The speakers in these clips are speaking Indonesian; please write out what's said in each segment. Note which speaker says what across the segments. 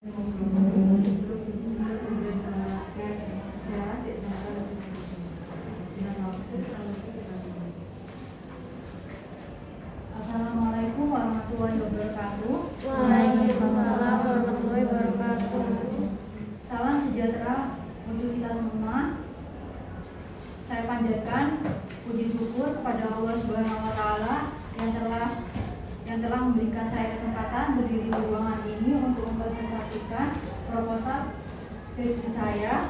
Speaker 1: Assalamualaikum warahmatullahi wabarakatuh.
Speaker 2: Waalaikumsalam warahmatullahi wabarakatuh.
Speaker 1: Salam sejahtera untuk kita semua. Saya panjatkan puji syukur kepada Allah Subhanahu wa taala yang telah memberikan saya kesempatan berdiri di ruangan ini untuk mempresentasikan proposal skripsi saya.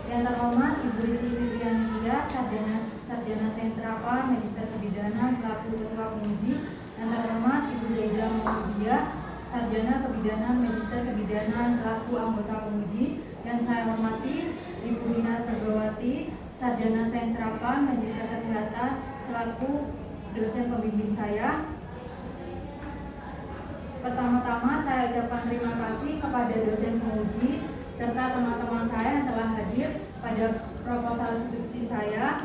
Speaker 1: Yang terhormat Ibu Rizky Fitriania, Sarjana Sentrapa, Magister Kebidanan selaku Ketua Penguji. Yang terhormat Ibu Zaidah Mauludiyah, Sarjana Kebidanan, Magister Kebidanan selaku anggota penguji. Yang saya hormati Ibu Dinar Pergawati, Sarjana Sentrapa, Magister Kesehatan selaku dosen pembimbing saya. Pertama-tama saya ucapkan terima kasih kepada dosen penguji serta teman-teman saya yang telah hadir pada proposal skripsi saya.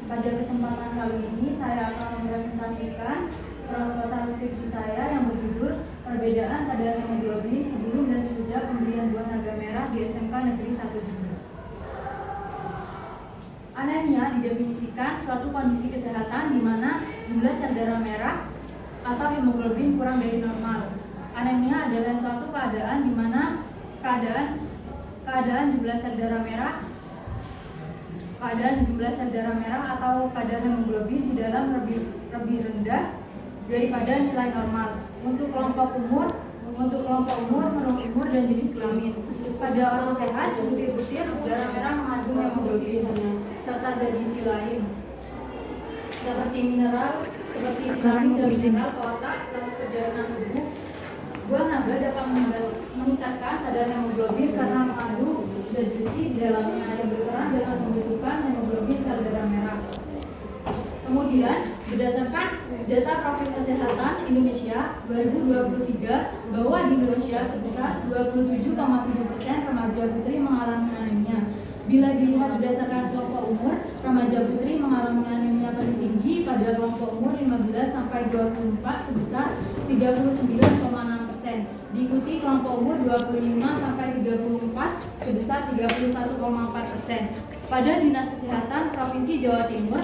Speaker 1: Pada kesempatan kali ini saya akan mempresentasikan proposal skripsi saya yang berjudul Perbedaan kadar hemoglobin sebelum dan sesudah pemberian buah naga merah di SMK Negeri 1 Jember. Anemia didefinisikan suatu kondisi kesehatan di mana jumlah sel darah merah atau hemoglobin kurang dari normal. Anemia adalah suatu keadaan di mana keadaan jumlah sel darah merah atau kadar hemoglobin di dalam lebih rendah daripada nilai normal untuk kelompok umur, menurut umur dan jenis kelamin. Pada orang sehat, butir-butir darah merah mengandung hemoglobin serta zat gizi lain seperti vitamin dan mineral ke otak dan perjalanan tubuh. Buah naga dapat meningkatkan kadar hemoglobin karena mengandung zat besi di dalamnya yang berperan dalam pembentukan hemoglobin sel darah merah. Kemudian, berdasarkan data Profil Kesehatan Indonesia 2023 bahwa di Indonesia sebesar 27,7% remaja putri mengalami anemia. Bila dilihat berdasarkan kelompok umur, remaja putri mengalami anemia paling tinggi pada kelompok umur 15 sampai 24 sebesar 39,6%. Diikuti kelompok umur 25 sampai 34 sebesar 31,4%. Pada Dinas Kesehatan Provinsi Jawa Timur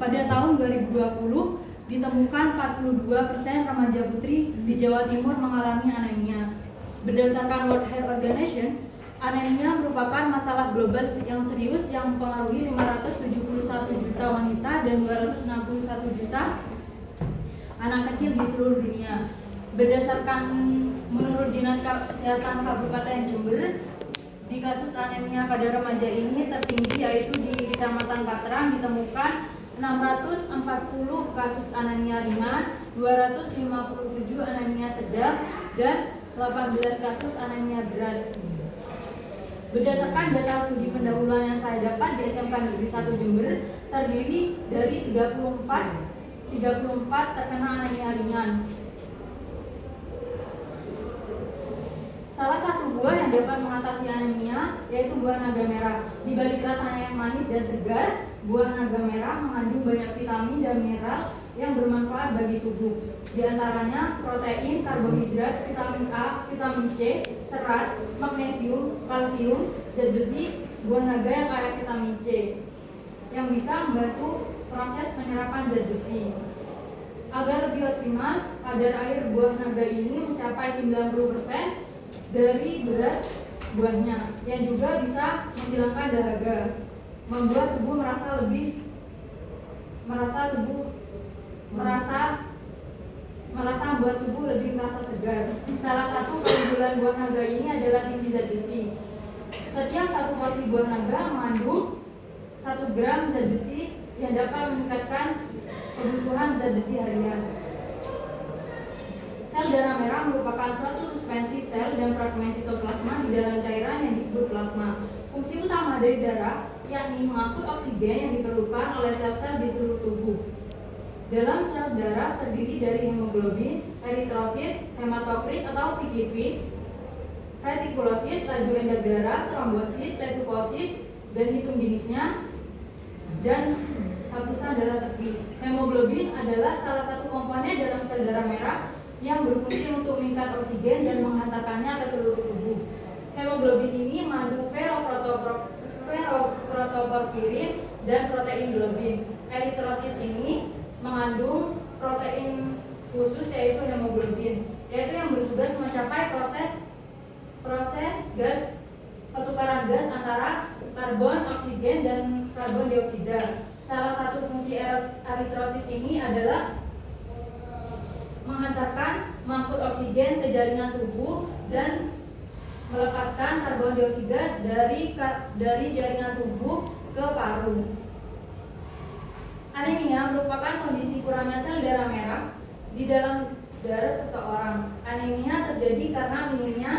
Speaker 1: pada tahun 2020 ditemukan 42% remaja putri di Jawa Timur mengalami anemia. Berdasarkan World Health Organization, anemia merupakan masalah global yang serius yang mempengaruhi 571 juta wanita dan 261 juta anak kecil di seluruh dunia. Berdasarkan menurut Dinas Kesehatan Kabupaten Jember, di kasus anemia pada remaja ini tertinggi yaitu di Kecamatan Patrang ditemukan 640 kasus anemia ringan, 257 anemia sedang, dan 18 kasus anemia berat. Berdasarkan data studi pendahuluan yang saya dapat di SMK Negeri 1 Jember, terdiri dari 34 terkena anemia ringan. Salah satu buah yang dapat mengatasi anemia yaitu buah naga merah. Di balik rasanya yang manis dan segar, buah naga merah mengandung banyak vitamin dan mineral yang bermanfaat bagi tubuh. Di antaranya protein, karbohidrat, vitamin A, vitamin C, serat, magnesium, kalsium, zat besi. Buah naga yang kaya vitamin C yang bisa membantu proses penyerapan zat besi. Agar lebih optimal, kadar air buah naga ini mencapai 90% dari berat buahnya, yang juga bisa menghilangkan dahaga, membuat tubuh membuat tubuh lebih merasa segar. Salah satu keunggulan buah naga ini adalah tinggi zat besi. Setiap satu porsi buah naga mengandung 1 gram zat besi yang dapat meningkatkan kebutuhan zat besi harian. Sel darah merah merupakan suatu suspensi sel dan fragmen sitoplasma di dalam cairan yang disebut plasma. Fungsi utama dari darah yakni mengangkut oksigen yang diperlukan oleh sel-sel di seluruh tubuh. Dalam sel darah terdiri dari hemoglobin, eritrosit, hematokrit atau PCV, retikulosit, laju endap darah, trombosit, leukosit, dan hitung jenisnya, dan hapusan darah tepi. Hemoglobin adalah salah satu komponen dalam sel darah merah yang berfungsi untuk mengikat oksigen dan menghantarkannya ke seluruh protoporfirin dan protein globin. Eritrosit ini mengandung protein khusus yaitu hemoglobin, yaitu yang bertugas mencapai proses gas pertukaran gas antara karbon, oksigen, dan karbon dioksida. Salah satu fungsi eritrosit ini adalah menghantarkan mangkuk oksigen ke jaringan tubuh dan melepaskan karbon dioksida dari jaringan tubuh ke paru. Anemia merupakan kondisi kurangnya sel darah merah di dalam darah seseorang. Anemia terjadi karena minimnya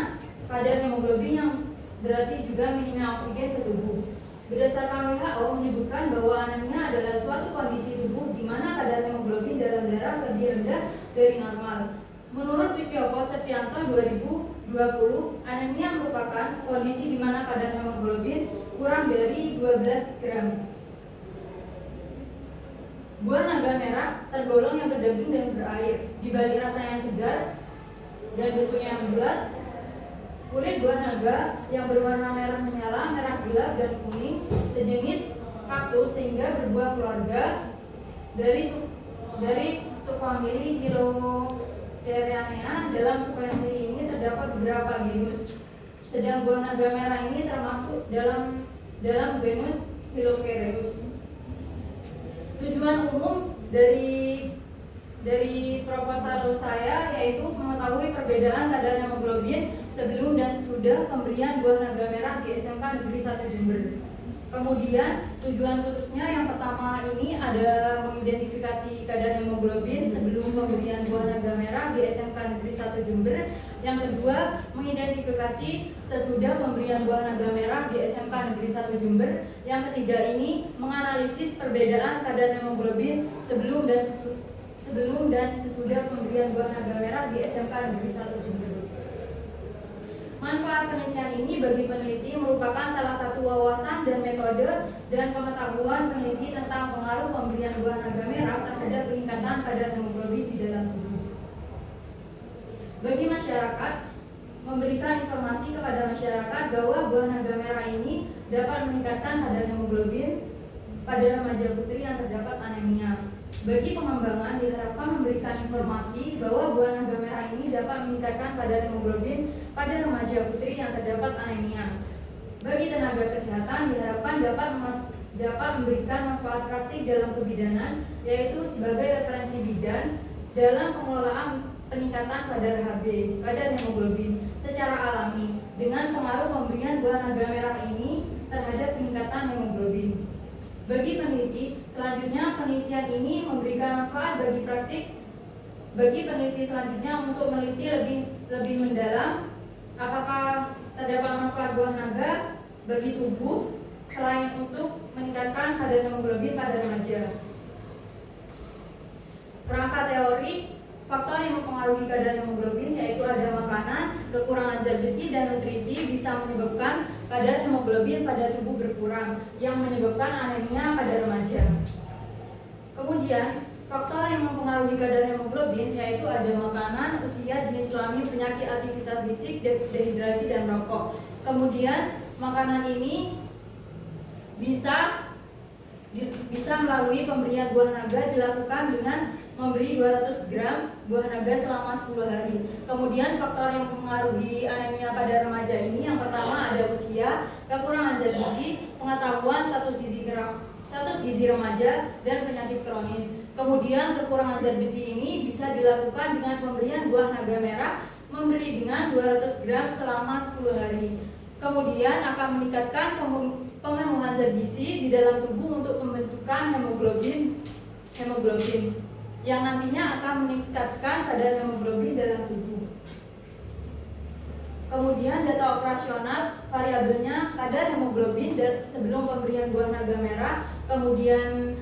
Speaker 1: kadar hemoglobin yang berarti juga minimnya oksigen ke tubuh. Berdasarkan WHO menyebutkan bahwa anemia adalah suatu kondisi tubuh di mana kadar hemoglobin dalam darah lebih rendah dari normal. Menurut Wikyoko Septianto 2020, anemia merupakan kondisi di mana kadar hemoglobin kurang dari 12 gram. Buah naga merah tergolong yang berdaging dan berair. Di balik rasanya yang segar dan bentuknya yang bulat, kulit buah naga yang berwarna merah menyala, merah gelap, dan kuning sejenis kaktus sehingga berbuah keluarga dari subfamili Hilotherianea. Dalam subfamili ini terdapat beberapa genus. Sedang buah naga merah ini termasuk dalam genus Hilocereus. Tujuan umum dari proposal saya yaitu mengetahui perbedaan kadar hemoglobin sebelum dan sesudah pemberian buah naga merah di SMK Negeri 1 Jember. Kemudian tujuan khususnya yang pertama ini ada mengidentifikasi kadar hemoglobin sebelum pemberian buah naga merah di SMK Negeri 1 Jember. Yang kedua, mengidentifikasi sesudah pemberian buah naga merah di SMK Negeri 1 Jember. Yang ketiga ini menganalisis perbedaan kadar hemoglobin sebelum dan sesudah pemberian buah naga merah di SMK Negeri 1 Jember. Manfaat penelitian ini bagi peneliti merupakan salah satu wawasan dan metode dan pengetahuan peneliti tentang pengaruh pemberian buah naga merah terhadap peningkatan kadar hemoglobin di dalam tubuh. Bagi masyarakat, memberikan informasi kepada masyarakat bahwa buah naga merah ini dapat meningkatkan kadar hemoglobin pada remaja putri yang terdapat anemia. Bagi pengembangan diharapkan memberikan informasi bahwa buah naga merah ini dapat meningkatkan kadar hemoglobin pada remaja putri yang terdapat anemia. Bagi tenaga kesehatan diharapkan dapat memberikan manfaat praktik dalam kebidanan, yaitu sebagai referensi bidan dalam pengelolaan peningkatan kadar HB, kadar hemoglobin secara alami dengan pengaruh pemberian buah naga merah ini terhadap peningkatan hemoglobin. Bagi peneliti, selanjutnya penelitian ini memberikan manfaat bagi peneliti selanjutnya untuk meneliti lebih mendalam apakah terdapat manfaat buah naga bagi tubuh selain untuk meningkatkan kadar hemoglobin pada remaja. Kerangka teori faktor yang mempengaruhi kadar hemoglobin yaitu ada makanan, kekurangan zat besi, dan nutrisi bisa menyebabkan kadar hemoglobin pada tubuh berkurang yang menyebabkan anemia pada remaja. Kemudian, faktor yang mempengaruhi kadar hemoglobin yaitu ada makanan, usia, jenis kelamin, penyakit, aktivitas fisik, dehidrasi, dan rokok. Kemudian, makanan ini bisa melalui pemberian buah naga dilakukan dengan memberi 200 gram buah naga selama 10 hari. Kemudian faktor yang mempengaruhi anemia pada remaja ini yang pertama ada usia, kekurangan zat gizi, pengetahuan status gizi remaja, dan penyakit kronis. Kemudian kekurangan zat besi ini bisa dilakukan dengan pemberian buah naga merah memberi dengan 200 gram selama 10 hari. Kemudian akan meningkatkan pemenuhan zat gizi di dalam tubuh untuk pembentukan hemoglobin yang nantinya akan meningkatkan kadar hemoglobin dalam tubuh. Kemudian data operasional variabelnya kadar hemoglobin sebelum pemberian buah naga merah, kemudian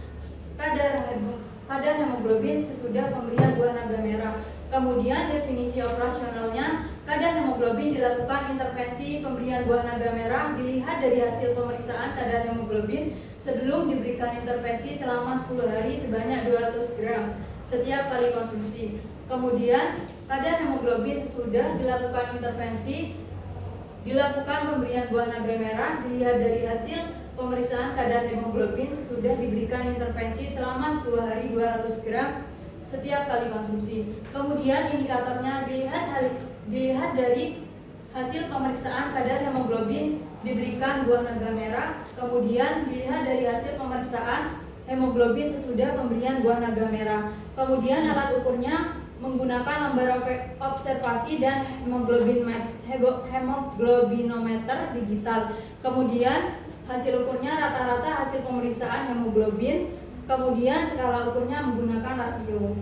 Speaker 1: kadar hemoglobin sesudah pemberian buah naga merah. Kemudian definisi operasionalnya, kadar hemoglobin dilakukan intervensi pemberian buah naga merah dilihat dari hasil pemeriksaan kadar hemoglobin sebelum diberikan intervensi selama 10 hari sebanyak 200 gram setiap kali konsumsi. Kemudian kadar hemoglobin sesudah dilakukan intervensi Dilakukan pemberian buah naga merah dilihat dari hasil pemeriksaan kadar hemoglobin sesudah diberikan intervensi selama 10 hari 200 gram setiap kali konsumsi. Kemudian indikatornya dilihat dari hasil pemeriksaan kadar hemoglobin diberikan buah naga merah, kemudian dilihat dari hasil pemeriksaan hemoglobin sesudah pemberian buah naga merah. Kemudian alat ukurnya menggunakan lembar observasi dan hemoglobinometer digital. Kemudian hasil ukurnya rata-rata hasil pemeriksaan hemoglobin. Kemudian skala ukurnya menggunakan rasio.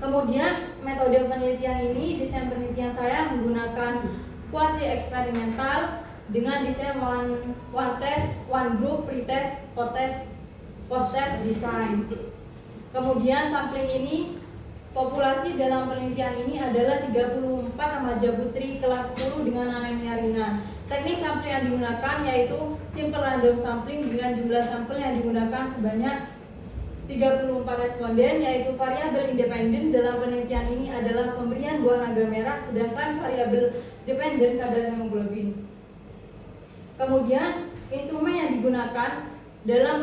Speaker 1: Kemudian metode penelitian ini, desain penelitian saya menggunakan kuasi eksperimental dengan desain one test, one group, pretest, post test design. Kemudian sampling ini, populasi dalam penelitian ini adalah 34 remaja putri kelas 10 dengan anemia ringan. Teknik sampling yang digunakan yaitu simple random sampling dengan jumlah sampel yang digunakan sebanyak 34 responden, yaitu variabel independen dalam penelitian ini adalah pemberian buah naga merah, sedangkan variabel dependen kadar hemoglobin. Kemudian instrumen yang digunakan dalam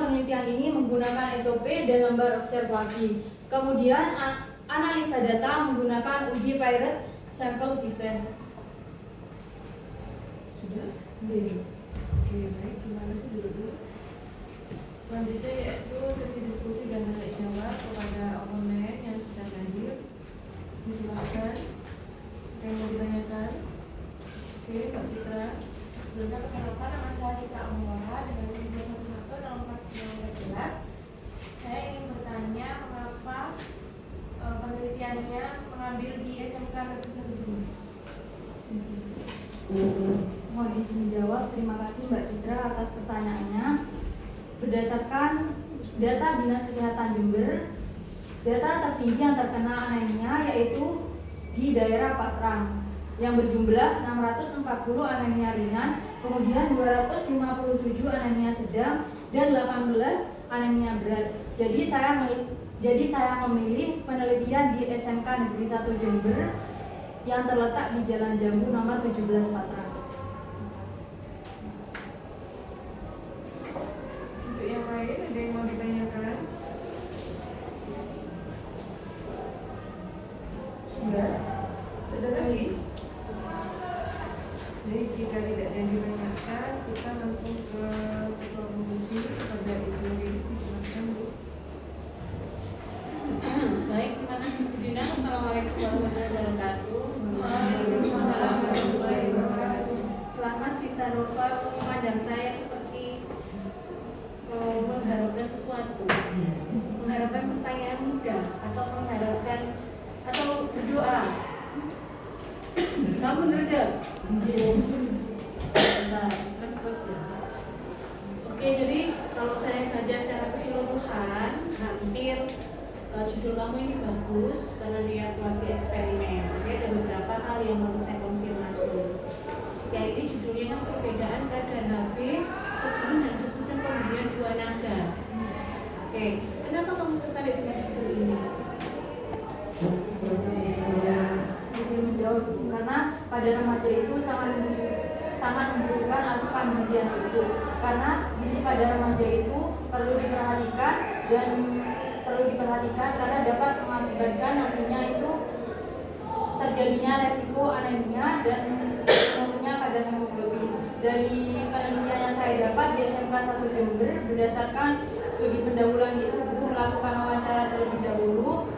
Speaker 1: penelitian ini menggunakan SOP dan lembar observasi. Kemudian analisa data menggunakan uji Pirate sampel t-test. Sudah? Oke, baik. Gimana sih dulu? Selanjutnya yaitu sesi diskusi dan tanya jawab kepada oponen yang sudah hadir. Silakan. Ada yang mau ditanyakan? Oke, Mbak Citra.
Speaker 3: Sebelumnya perkenalkan, nama saya Citra Amora dengan nomor 11. Saya ingin bertanya mengapa penelitiannya mengambil di SMK Negeri 1 Jember.
Speaker 1: Mohon izin menjawab. Terima kasih Mbak Citra atas pertanyaannya. Berdasarkan data Dinas Kesehatan Jember, data tertinggi yang terkena anemia yaitu di daerah Patrang yang berjumlah 640 anemia ringan, kemudian 257 anemia sedang, dan 18 anemia berat. Jadi saya memilih penelitian di SMK Negeri 1 Jember yang terletak di Jalan Jambu nomor 17 Patrang.
Speaker 3: Untuk yang lain ada yang mau ditanyakan?
Speaker 1: Sudah?
Speaker 3: Ada lagi? Jadi jika tidak ada yang ditanyakan, kita langsung ke ketua penguji pada Ibu Risti. Silakan Bu.
Speaker 4: Baik, terima kasih Bu Dina. Assalamualaikum warahmatullahi wabarakatuh.
Speaker 3: Waalaikumsalam warahmatullahi wabarakatuh.
Speaker 4: Selamat Sita Nova memandang saya seperti mengharapkan sesuatu, mengharapkan pertanyaan mudah atau mengharapkan atau berdoa. Kamu bener? Bentar, kan terus ya. Oke, jadi kalau saya baca secara keseluruhan, hampir judul kamu ini bagus karena dia kuasi eksperimen. Tapi ada beberapa hal yang mau saya konfirmasi. Ya, ini judulnya kan perbedaan kadar HB sebelum dan sesudah pemberian buah naga. Oke, kenapa kamu tertarik dengan judul ini?
Speaker 1: Izin menjawab, karena pada remaja itu sangat membutuhkan asupan gizi yang cukup. Karena gizi pada remaja itu perlu diperhatikan karena dapat mengakibatkan nantinya itu terjadinya resiko anemia dan menurunnya kadar hemoglobin. Dari penelitian yang saya dapat di SMK 1 Jember, berdasarkan studi pendahuluan itu melakukan wawancara terlebih dahulu,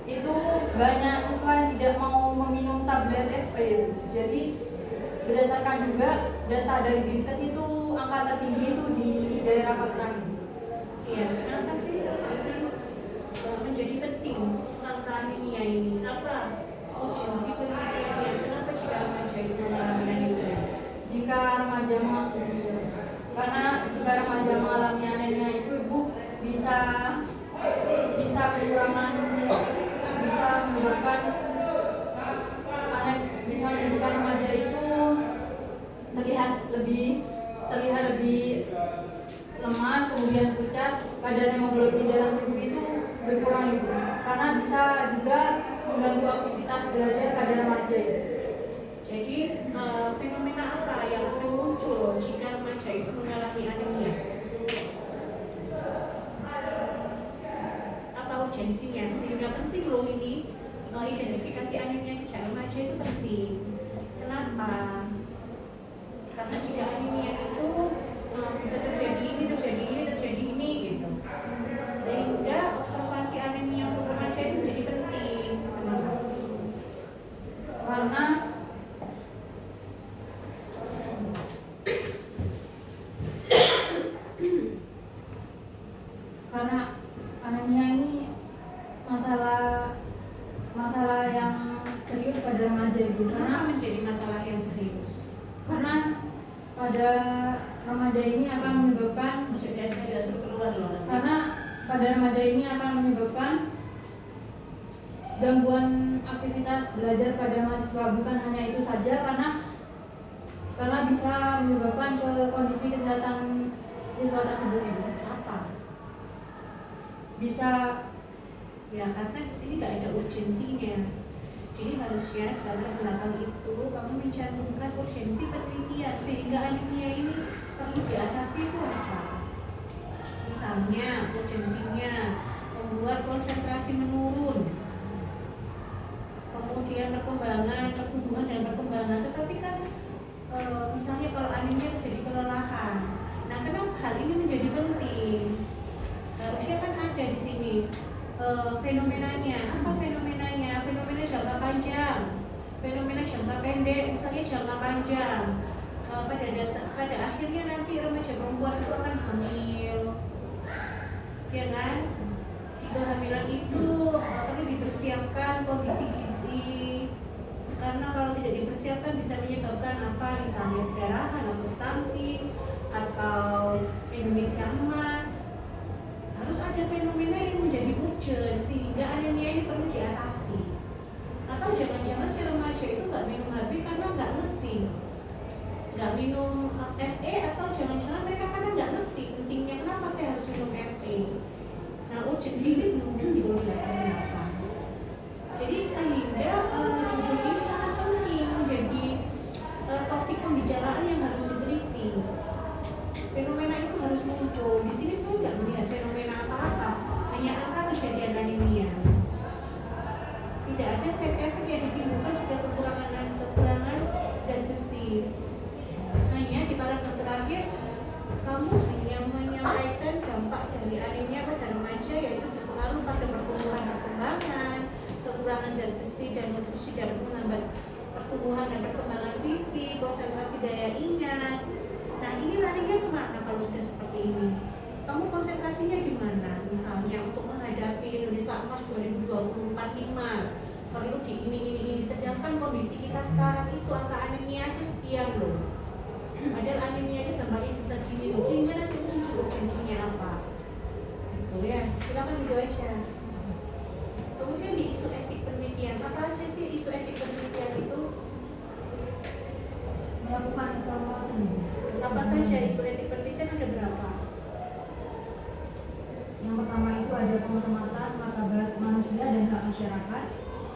Speaker 1: itu banyak siswa yang tidak mau meminum tablet FP. Jadi berdasarkan juga data dari Dinkes itu angka tertinggi itu di daerah Patrang.
Speaker 4: Iya, kenapa sih penting menjadi penting angka anemia ini? Apa urgensi penelitiannya? Kenapa jika remaja itu mengalami anemia?
Speaker 1: Jika remaja mengalami anemia itu ibu bisa menyebabkan remaja itu terlihat lebih lemah, kemudian pucat, kadar hemoglobin dalam tubuh itu berkurang ibu, karena bisa juga mengganggu aktivitas belajar pada remaja.
Speaker 4: Jadi remaja itu penting. Kenapa? Karena jika anemia itu bisa terjadi ini gitu. Sehingga observasi anemia untuk remaja itu menjadi penting. Kenapa?
Speaker 1: Karena anemia ini masalah yang serius pada remaja Ibu.
Speaker 4: Kenapa menjadi masalah yang serius?
Speaker 1: Karena pada remaja ini akan menyebabkan
Speaker 4: Maksudnya saya tidak suruh keluar loh.
Speaker 1: karena pada remaja ini akan menyebabkan gangguan aktivitas belajar pada mahasiswa. Bukan hanya itu saja, karena bisa menyebabkan ke kondisi kesehatan siswa tersebut Ibu.
Speaker 4: Apa?
Speaker 1: Bisa
Speaker 4: Ya karena di sini tidak ada urgensinya. Jadi harusnya di latar belakang itu kamu mencantumkan urgensi penelitian sehingga anemia ini perlu diatasi itu apa? Misalnya urgensinya membuat konsentrasi menurun, kemudian pertumbuhan dan perkembangan. Tetapi kan misalnya kalau anemia terjadi kelelahan, nah kenapa hal ini menjadi penting? Harusnya kan ada di sini fenomenanya. Apa fenomenanya? Fenomena jangka panjang, fenomena jangka pendek. Misalnya jangka panjang, pada akhirnya nanti remaja perempuan itu akan hamil, ya kan? Di kehamilan itu perlu dipersiapkan kondisi gizi, karena kalau tidak dipersiapkan bisa menyebabkan apa? Misalnya perdarahan atau stunting atau Indonesia emas. Harus ada fenomena yang menjadi urgent sehingga anemia ini perlu diatasi. Atau jangan-jangan si remaja itu nggak minum HB karena nggak ngerti, nggak minum FE, atau jangan-jangan mereka karena nggak ngerti pentingnya kenapa saya harus minum FE. Nah, urgensi ini belum muncul di latar belakang. Jadi sehingga judul ini sangat penting menjadi topik pembicaraan yang harus diteliti. Fenomena itu harus muncul. Di sini saya nggak melihat fenomena apa-apa, hanya angka kejadian anemia. Tidak ada side effect yang ditimbulkan jika kekurangan zat besi. Hanya di paragraf terakhir kamu hanya menyampaikan dampak dari anemia pada remaja, yaitu berpengaruh pada pertumbuhan perkembangan, kekurangan zat besi dan nutrisi dapat menghambat pertumbuhan dan perkembangan fisik, konsentrasi daya ingat. Nah ini larinya kemana kalau sudah seperti ini? Kamu konsentrasinya di mana? Misalnya untuk menghadapi Indonesia Emas 2045 perlu di ini. Sedangkan kondisi kita sekarang itu angka anemia aja sekian loh. Padahal anemia ini dampaknya bisa gini loh. Sehingga nanti muncul urgensinya apa? Gitu ya. Silakan video aja. Kemudian di isu etik penelitian, apa aja sih isu etik penelitian itu?
Speaker 1: melakukan evaluasi.
Speaker 4: Apa saja isu etik penelitian, ada berapa?
Speaker 1: Yang pertama itu ada penghormatan martabat manusia dan hak masyarakat.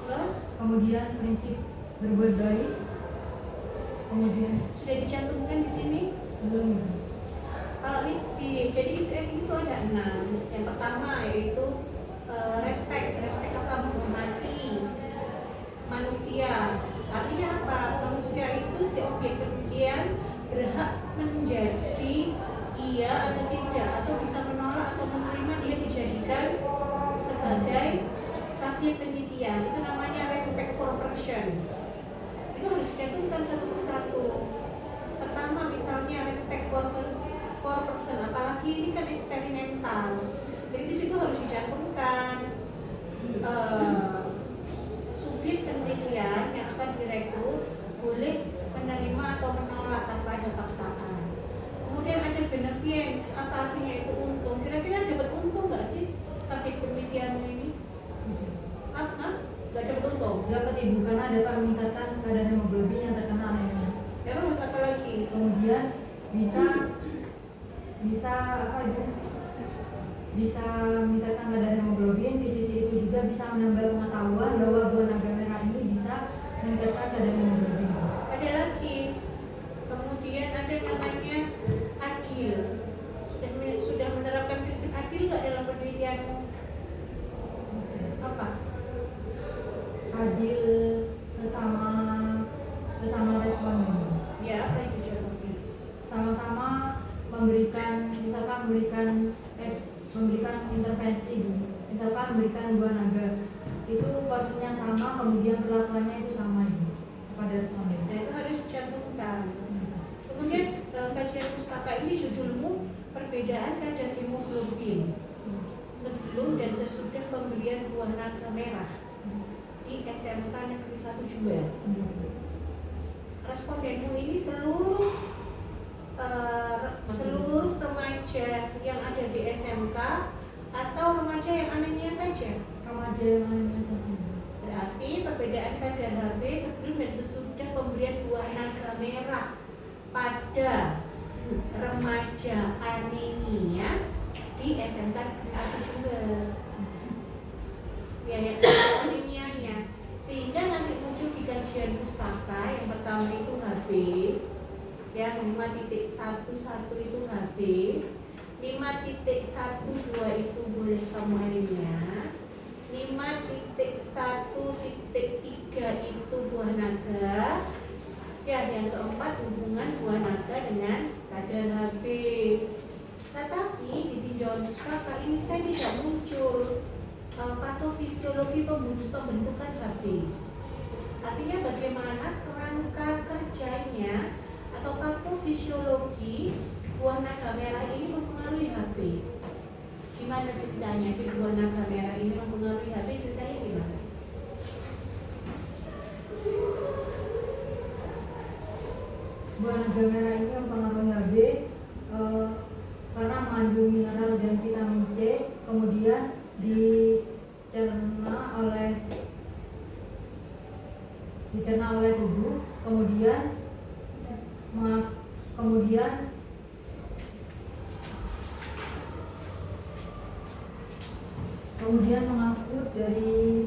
Speaker 4: Terus
Speaker 1: Kemudian prinsip berbuat baik. Kemudian
Speaker 4: sudah dicantumkan di sini.
Speaker 1: belum.
Speaker 4: Kalau jadi isu etik itu ada 6. Yang pertama yaitu respect apa? Menghormati manusia. Artinya apa? Manusia itu si objek penelitian berhak menjadi iya atau tidak, atau bisa menolak atau menerima dia dijadikan sebagai subjek penelitian. Itu namanya respect for person. Itu harus dicantumkan satu persatu. Pertama misalnya respect for person, apalagi ini kan eksperimental. Jadi di situ harus dicantumkan subjek penelitian yang akan direkrut boleh menerima atau menolak tanpa ada paksaan. Kemudian ada beneficience, apa artinya itu untung? Kira-kira dapat untung nggak sih subjek penelitianmu ini? Apa? Nggak dapat untung?
Speaker 1: Dapat Ibu, karena dapat meningkatkan kadar hemoglobin yang terkena anemia.
Speaker 4: Terus apa lagi?
Speaker 1: Kemudian bisa apa Ibu? Bisa meningkatkan kadar hemoglobin. Di sisi itu juga bisa menambah pengetahuan bahwa buah naga merah ini bisa meningkatkan kadar hemoglobin.
Speaker 4: Ada lagi. Kemudian ada namanya adil. Sudah menerapkan prinsip adil nggak dalam penelitianmu? Apa?
Speaker 1: Adil sesama
Speaker 4: perbedaan kadar hemoglobin sebelum dan sesudah pemberian buah naga merah di SMK Negeri 1 Jember. Respondenmu ini seluruh remaja yang ada di SMK atau remaja yang anemia saja?
Speaker 1: Remaja yang anemia saja.
Speaker 4: Berarti perbedaan kadar Hb sebelum dan sesudah pemberian buah naga merah pada remaja anemia di SMK Negeri 1 Jember. Ya, anemianya. Sehingga nanti muncul di kajian pustaka yang pertama itu Hb, ya 5.11 itu Hb, 5.12 itu boleh kamu anemia, 5.1.3 itu buah naga. Ya, yang keempat hubungan buah naga dengan kadar Hb. Tetapi di tinjauan pustaka ini saya tidak muncul patofisiologi pembentukan Hb. Artinya bagaimana kerangka kerjanya atau patofisiologi buah naga merah ini mempengaruhi Hb. Gimana ceritanya si buah naga merah ini mempengaruhi Hb? Ceritanya gimana?
Speaker 1: Buah naga merah ini mempengaruhi Hb karena mengandung mineral dan vitamin C, kemudian dicerna oleh tubuh, kemudian mengangkut dari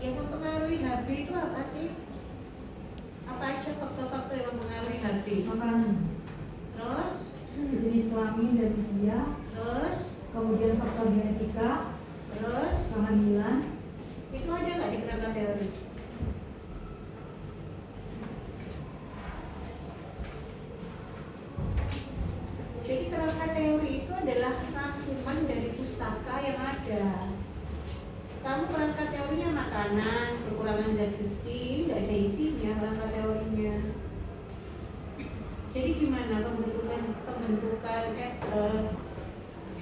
Speaker 4: Yang mempengaruhi Hb itu apa sih? Apa aja faktor-faktor yang mempengaruhi Hb?
Speaker 1: makanan,
Speaker 4: Terus,
Speaker 1: jenis kelamin dan usia,
Speaker 4: terus,
Speaker 1: kemudian faktor genetika,
Speaker 4: terus,
Speaker 1: kehamilan.
Speaker 4: itu ada nggak di kerangka teori? Jadi kerangka teori itu adalah rangkuman dari pustaka yang ada. Kamu kerangka teorinya makanan, kekurangan zat besi, nggak ada isinya kerangka teorinya. Jadi gimana pembentukan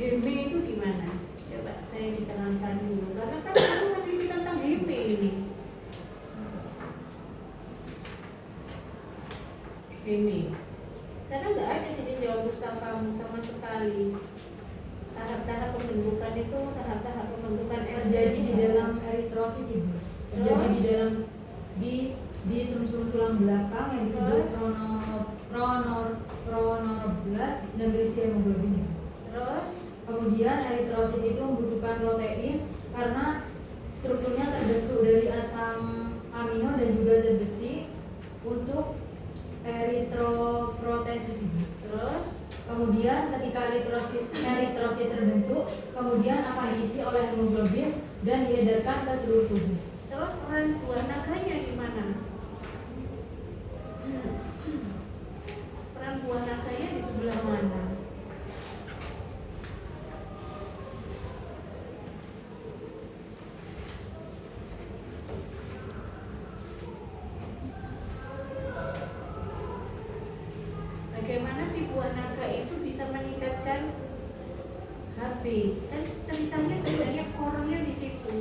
Speaker 4: Heme itu gimana? Coba saya diterangkan dulu. Karena kan kamu meneliti tentang Heme ini. Heme. Karena nggak ada di tinjauan pustakamu sama sekali. Tahap-tahap pembentukan itu, tahap-tahap pembentukan
Speaker 1: Terjadi di dalam eritrosit, Ibu. Terjadi di dalam di sumsum tulang belakang yang disebut pronoroblas dan berisi hemoglobin.
Speaker 4: Terus,
Speaker 1: Kemudian eritrosit itu membutuhkan protein karena strukturnya terbentuk dari asam amino dan juga zat besi untuk eritroprotesis.
Speaker 4: terus,
Speaker 1: Kemudian ketika eritrosit terbentuk, kemudian akan diisi oleh hemoglobin dan diedarkan ke seluruh tubuh.
Speaker 4: terus peran buah naganya di mana? Peran buah naganya di sebelah mana? Bagaimana sih buah naga itu bisa meningkatkan Hb? Dan ceritanya sebenarnya core-nya di situ.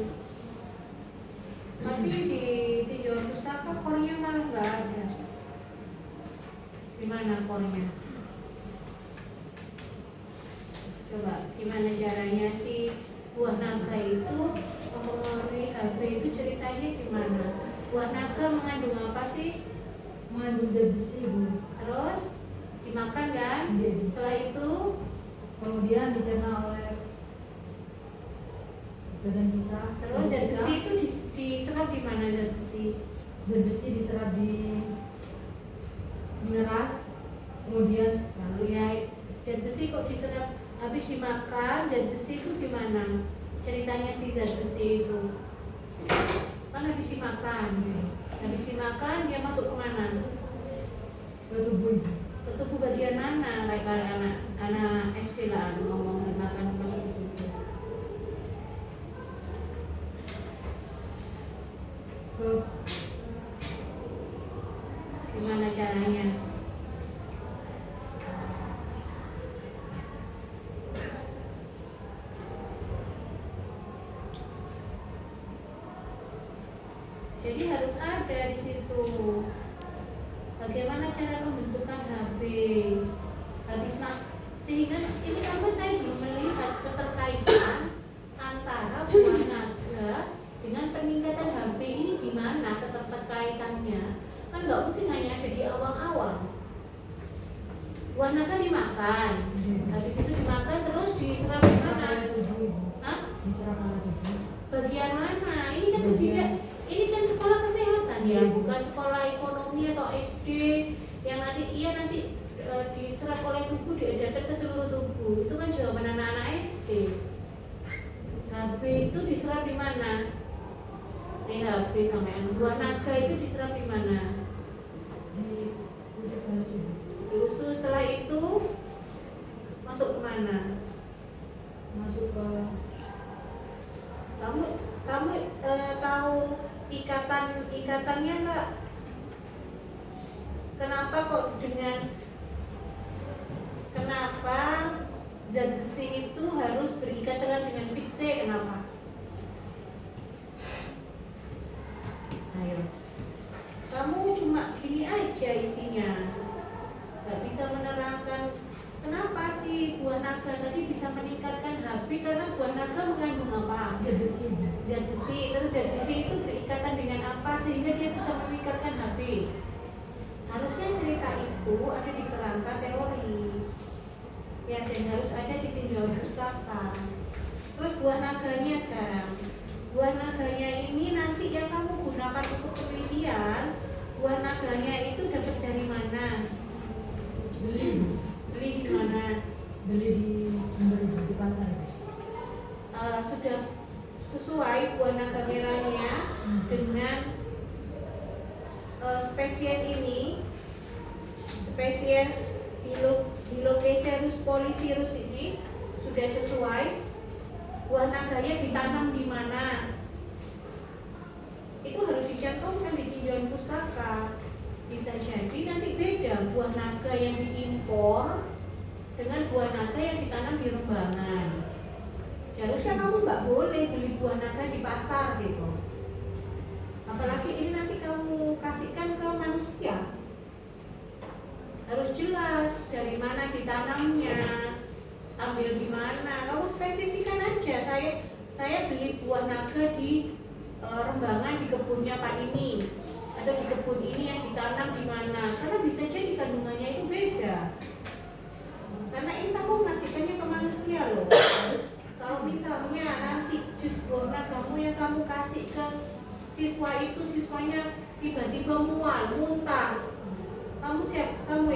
Speaker 4: Tapi di tinjauan pustaka core-nya malah nggak ada. Gimana core-nya? Coba, gimana caranya sih buah naga itu mempengaruhi Hb itu ceritanya gimana? Buah naga mengandung apa sih?
Speaker 1: Mengandung zat besi, Bu.
Speaker 4: Terus dimakan kan?
Speaker 1: Iya.
Speaker 4: Setelah itu
Speaker 1: Kemudian dicerna oleh badan kita.
Speaker 4: terus zat besi itu diserap di mana zat besi?
Speaker 1: Zat besi diserap di mineral, kemudian
Speaker 4: Lalu ya zat besi kok diserap habis dimakan, zat besi itu di mana? Ceritanya si zat besi itu kan habis dimakan. Habis dimakan dia masuk ke mana?
Speaker 1: ke tubuh.
Speaker 4: Ke tubuh bagian mana? Kayak anak SD lah ngomong makan masuk ke tubuh.
Speaker 1: Ke
Speaker 4: Jadi harus ada di situ. Bagaimana cara pembentukan HB? Sehingga ini apa saya belum melihat keterkaitan antara buah naga dengan peningkatan HB ini gimana keterkaitannya? Kan nggak mungkin hanya ada di awang-awang. Buah naga dimakan, habis itu dimakan terus diserap di mana? Hah? Bagian mana? Ini kan tidak. Ini kan sekolah kesehatan ya, bukan sekolah ekonomi atau SD yang nanti diserap oleh tubuh, diedarkan ke seluruh tubuh. Itu kan jawaban anak-anak SD. HB itu diserap di mana? THB sampai buah naga itu diserap di mana? Di usus. Setelah itu masuk ke mana?
Speaker 1: Masuk ke
Speaker 4: Kamu tahu ikatannya nggak? Kenapa zat besi itu harus berikatan dengan fikse? Kenapa? Ayo, kamu cuma gini aja isinya, nggak bisa menerangkan kenapa sih buah naga tadi bisa meningkatkan HB, karena buah naga mengandung apa? Zat besi. Terus zat besi itu berikatan dengan apa sehingga dia bisa meningkatkan HB? Harusnya cerita itu ada di kerangka teori ya, dan harus ada di tinjauan pustaka. Terus buah naganya sekarang, buah naganya ini nanti yang kamu gunakan untuk penelitian, buah naganya itu dapat dari mana? Beli di mana?
Speaker 1: beli di pasar.
Speaker 4: Sudah sesuai buah naga merahnya dengan spesies ini, spesies Hilocecerus polycirus ini sudah sesuai. Buah naganya ditanam di mana? Itu harus dicantumkan di tinjauan pustaka. Bisa jadi nanti beda buah naga yang diimpor dengan buah naga yang ditanam di Rembangan. Harusnya kamu nggak boleh beli buah naga di pasar gitu. Apalagi ini nanti kamu kasihkan ke manusia. Harus jelas dari mana ditanamnya, ambil di mana. Kamu spesifikkan aja. Saya beli buah naga di Rembangan, di kebunnya Pak ini, atau di kebun ini yang ditanam di mana. Karena bisa jadi kandungannya itu beda. Karena ini kamu ngasihkannya ke manusia loh. Kalau misalnya nanti jus buah nagamu yang kamu kasih ke siswa itu, siswanya tiba-tiba mual, muntah, kamu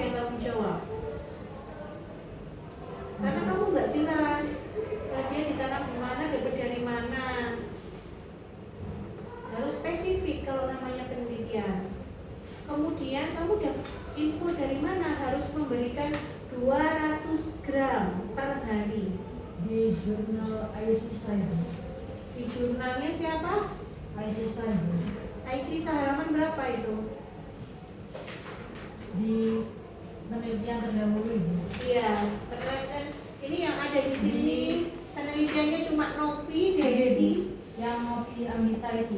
Speaker 4: yang tanggung jawab. Karena kamu nggak jelas dia ditanam di mana, dapat dari mana. Harus spesifik kalau namanya penelitian. Kemudian kamu dapat info dari mana, harus memberikan 200 gram per hari.
Speaker 1: Di jurnal IC Science.
Speaker 4: Di jurnalnya siapa?
Speaker 1: IC Science.
Speaker 4: IC halaman berapa itu?
Speaker 1: Di penelitian terdahulu Ibu.
Speaker 4: Iya, penelitian ini yang ada di sini. Penelitiannya cuma Nopi, Desi,
Speaker 1: yang Nopi Amista itu.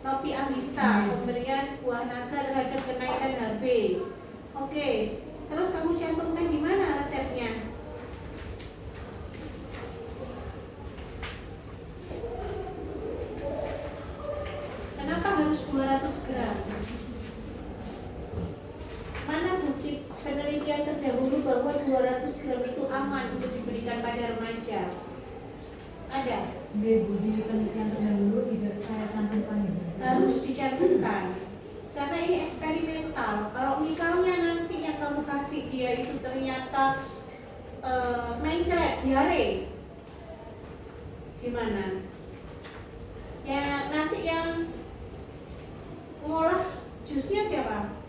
Speaker 4: Nopi Amista, pemberian buah naga terhadap kenaikan HB. Oke, terus kamu cantumkan di mana resepnya? Kenapa harus 200 gram? Mana bukti penelitian terdahulu bahwa 200 gram itu aman untuk diberikan pada remaja? Ada?
Speaker 1: Ibu, di penelitian terdahulu tidak saya cantumkan Ibu.
Speaker 4: Harus dicantumkan. Karena ini eksperimental. Kalau misalnya nanti yang kamu kasih dia itu ternyata mencret, diare, gimana? Ya nanti yang ngolah jusnya siapa?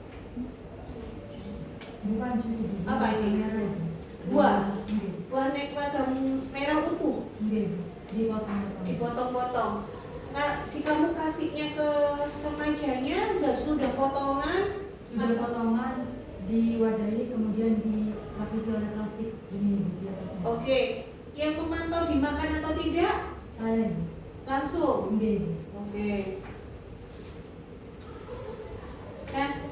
Speaker 1: Bukan jus Ibu.
Speaker 4: Apa ini?
Speaker 1: Merah itu.
Speaker 4: Buah.
Speaker 1: Iya.
Speaker 4: Buah nekwadam merah utuh,
Speaker 1: Iya, Ibu. Dipotong-potong.
Speaker 4: dipotong-potong. Nah, kamu kasihnya ke remajanya sudah potongan,
Speaker 1: Sudah potongan, diwadahi, kemudian dilapisi oleh plastik ini Ibu, di atasnya.
Speaker 4: Oke. Yang memantau dimakan atau tidak?
Speaker 1: Saya Ibu.
Speaker 4: Langsung.
Speaker 1: Iya, Ibu.
Speaker 4: Oke.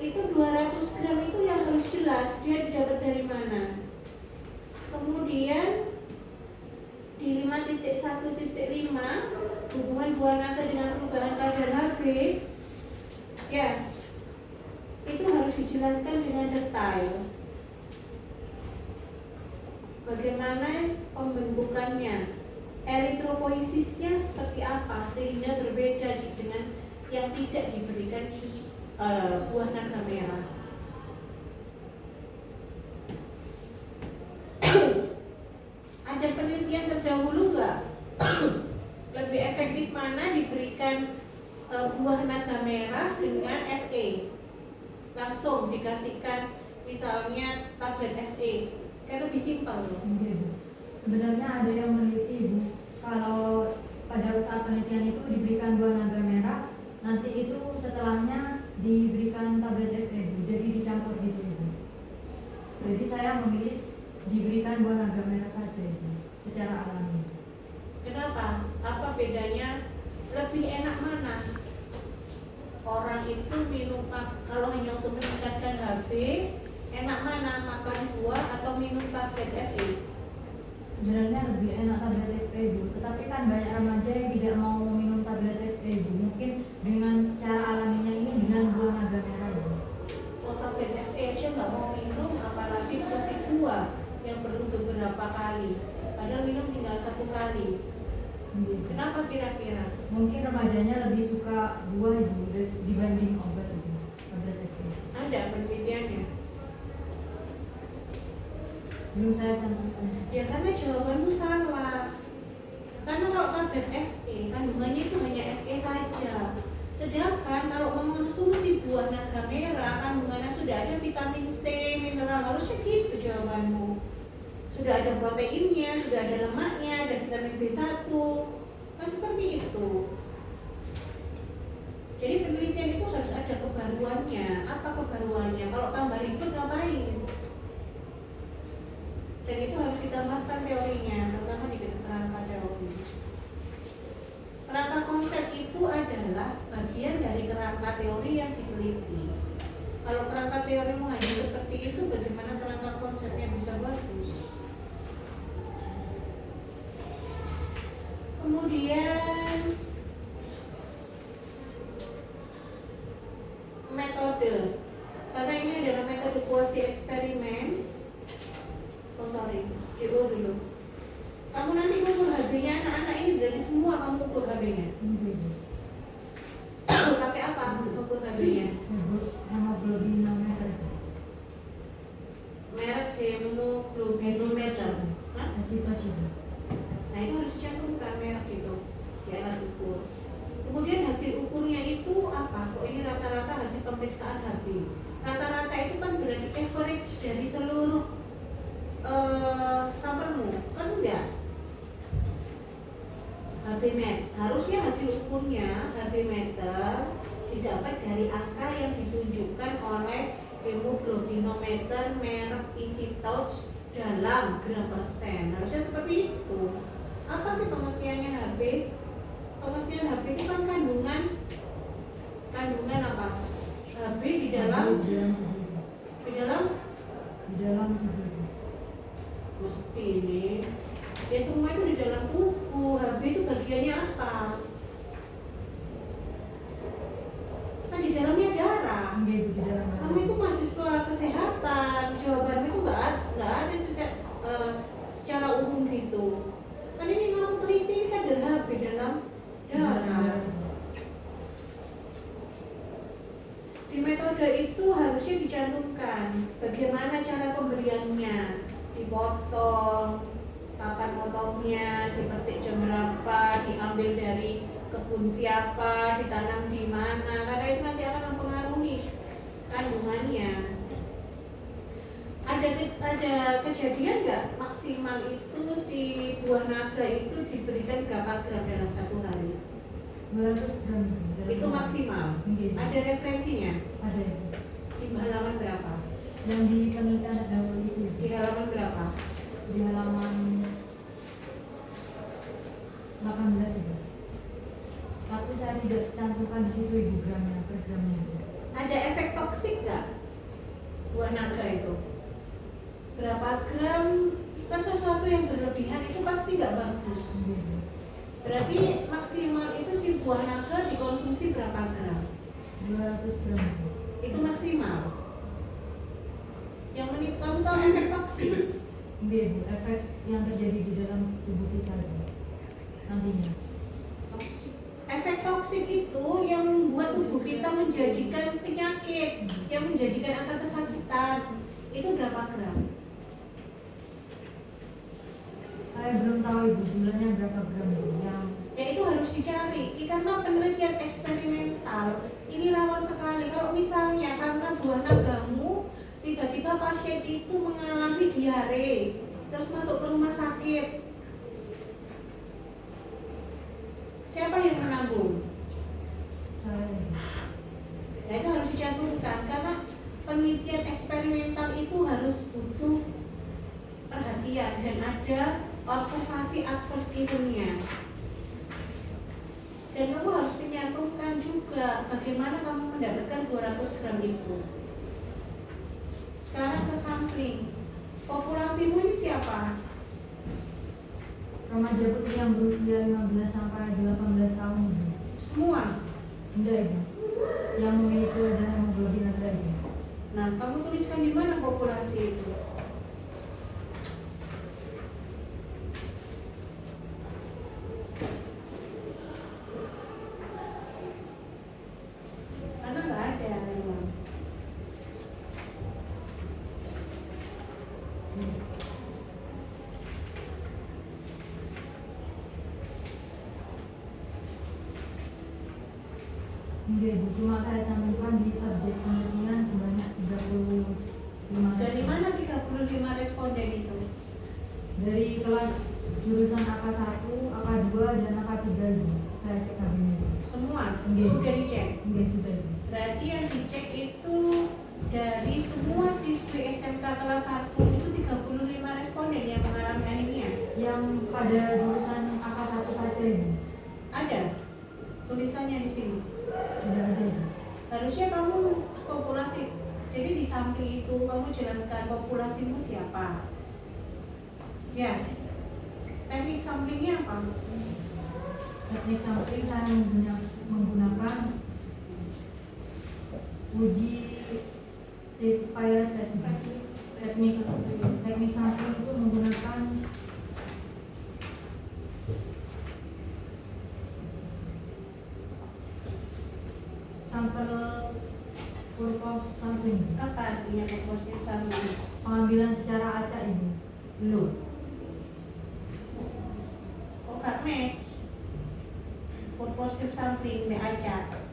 Speaker 4: itu 200 gram itu yang harus jelas dia didapat dari mana. Kemudian di 5.1.5 hubungan buah naga dengan perubahan kadar Hb, ya itu harus dijelaskan dengan detail. Bagaimana pembentukannya, eritropoiesisnya seperti apa sehingga berbeda dengan yang tidak diberikan buah naga merah. Ada penelitian terdahulu nggak? Lebih efektif mana diberikan buah naga merah dengan Fe? Langsung dikasihkan misalnya tablet Fe, kan lebih simpel loh.
Speaker 1: Sebenarnya ada yang meneliti Bu, kalau pada saat penelitian itu diberikan buah naga merah, nanti itu setelahnya diberikan tablet Fe Bu, jadi dicampur gitu Bu. Jadi saya memilih diberikan buah naga merah saja Bu, secara alami.
Speaker 4: Kenapa? Apa bedanya? Lebih enak mana? Orang itu minum kalau hanya untuk meningkatkan Hb, enak mana? Makan buah atau minum tablet Fe?
Speaker 1: Sebenarnya lebih enak tablet Fe Bu, tetapi kan banyak remaja yang tidak mau minum tablet Fe Bu. Mungkin dengan cara alaminya ini dengan buah naga merah Bu.
Speaker 4: Oh, tablet Fe aja nggak mau minum, apalagi dosis buah yang perlu beberapa kali. Padahal minum tinggal 1 kali. Kenapa kira-kira?
Speaker 1: Mungkin remajanya lebih suka buah Ibu dibanding obat Ibu, tablet Fe.
Speaker 4: Ada penelitiannya.
Speaker 1: Belum saya cantumkan.
Speaker 4: Ya karena jawabanmu salah. Karena kalau tablet Fe kandungannya itu hanya Fe saja. Sedangkan kalau mengonsumsi buah naga merah kandungannya sudah ada vitamin C, mineral, harusnya gitu jawabanmu. Sudah ada proteinnya, sudah ada lemaknya, ada vitamin B1. Kan seperti itu. Jadi penelitian itu harus ada kebaruannya. Apa kebaruannya? Kalau tambah ribet ngapain? Dan itu harus ditambahkan teorinya, terutama di kerangka teori. Kerangka konsep itu adalah bagian dari kerangka teori yang diteliti. Kalau kerangka teorimu hanya seperti itu, bagaimana kerangka konsepnya bisa bagus? Kemudian metode, karena ini adalah metode kuasi eksperimen. Oh sorry, diukur dulu. Kamu nanti ukur HB-nya anak-anak ini dari semua kamu ukur HB-nya. Pakai apa ukur HB-nya?
Speaker 1: Hemoglobinometer.
Speaker 4: Merek hemoglobinometer. Hah?
Speaker 1: Hesitogen.
Speaker 4: Nah itu harus dicantumkan merek itu di alat ukur. Kemudian hasil ukurnya itu apa? Kok ini rata-rata hasil pemeriksaan HB? Rata-rata itu kan berarti average dari seluruh sampelmu, kan enggak? HB meter, harusnya hasil ukurnya HB meter didapat dari angka yang ditunjukkan oleh hemoglobinometer merek EasyTouch dalam gram persen. Harusnya seperti itu. Apa sih pengertiannya HB? Pengertian HB itu kan kandungan apa? HB di dalam mesti ini. Ya semua itu di dalam tubuh. HB itu bagiannya apa? Kan di dalamnya darah. Kamu itu mahasiswa kesehatan, jawabanmu itu nggak ada secara umum gitu. Kan ini kamu teliti kan darah HB dalam darah. Di metode itu harusnya dicantumkan bagaimana cara pemberiannya, dipotong, kapan potongnya, dipetik jam berapa, diambil dari kebun siapa, ditanam di mana, karena itu nanti akan mempengaruhi kandungannya. Ada kejadian nggak maksimal itu si buah naga itu diberikan berapa gram dalam 1 hari?
Speaker 1: 200 gram.
Speaker 4: Itu maksimal. Ada referensinya?
Speaker 1: Ada.
Speaker 4: Di halaman berapa?
Speaker 1: Yang di penelitian terdahulu itu.
Speaker 4: Di halaman berapa?
Speaker 1: Di halaman 18 itu. Tapi saya tidak cantumkan di situ Ibu gramnya, per gramnya.
Speaker 4: Ada efek toksik nggak buah naga itu? Berapa gram? Kan sesuatu yang berlebihan itu pasti nggak bagus. Berarti maksimal itu si buah naga dikonsumsi berapa gram?
Speaker 2: 200 gram.
Speaker 4: Itu maksimal. Yang menit kamu tahu efek toksik?
Speaker 2: Iya Bu, efek yang terjadi di dalam tubuh kita itu nantinya.
Speaker 4: Efek toksik itu yang membuat tubuh kita menjadikan penyakit, yang menjadikan angka kesakitan. Itu berapa gram?
Speaker 2: Saya belum tahu Ibu jumlahnya berapa gram Bu.
Speaker 4: Ya itu harus dicari, karena penelitian eksperimental ini rawan sekali. Kalau misalnya karena buah nagamu tiba-tiba pasien itu mengalami diare, terus masuk ke rumah sakit, siapa yang menanggung?
Speaker 2: Saya.
Speaker 4: Nah itu harus dicantumkan karena penelitian eksperimental itu harus butuh perhatian dan ada observasi adverse event-nya. Dan kamu harus menyantumkan juga bagaimana kamu mendapatkan 200 gram itu. Sekarang ke sampling. Populasimu ini siapa?
Speaker 2: Remaja putri yang berusia 15 sampai 18 tahun Ibu.
Speaker 4: Semua.
Speaker 2: Enggak Ibu. Yang memiliki darah hemoglobin ada Ibu.
Speaker 4: Nah, kamu tuliskan di mana populasi itu? Karena nggak ada memang.
Speaker 2: Enggak Ibu, cuma saya cantumkan di subjek penelitian sebanyak 35.
Speaker 4: Dari mana 35 responden itu?
Speaker 2: Dari kelas jurusan AK1, AK2 dan AK3 Ibu. Saya cek kabinnya Ibu.
Speaker 4: Semua
Speaker 2: Iya.
Speaker 4: sudah dicek.
Speaker 2: Enggak sudah Ibu.
Speaker 4: Berarti yang dicek itu dari semua siswi SMK kelas 1 itu 35 responden yang mengalami anemia.
Speaker 2: Yang pada jurusan AK1 saja Ibu.
Speaker 4: Ada tulisannya di sini.
Speaker 2: Sudah ada Ibu.
Speaker 4: Harusnya kamu populasi. Jadi di samping itu kamu jelaskan populasimu siapa. Ya. Teknik samplingnya apa?
Speaker 2: Teknik sampling saya menggunakan uji pilot test. Teknik sampling itu menggunakan sampel purpose sampling,
Speaker 4: Apa artinya populasi sampling?
Speaker 2: pengambilan secara acak Ibu.
Speaker 4: Loh. Kok gak match? Populasi sampling me acak.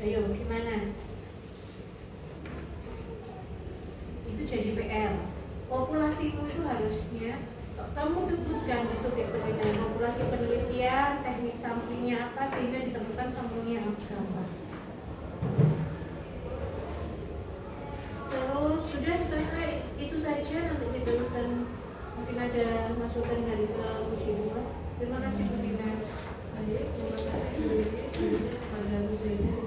Speaker 4: Ayo, gimana? Itu jadi PR. Populasimu itu harusnya kamu tentukan di subjek penelitian populasi penelitian, teknik samplingnya apa sehingga ditemukan sampelnya apa. Terus sudah selesai itu saja, nanti diteruskan mungkin ada masukan dari uji dua. Terima kasih Bu Dina.
Speaker 1: Baik, terima kasih kepada Bu Zaida.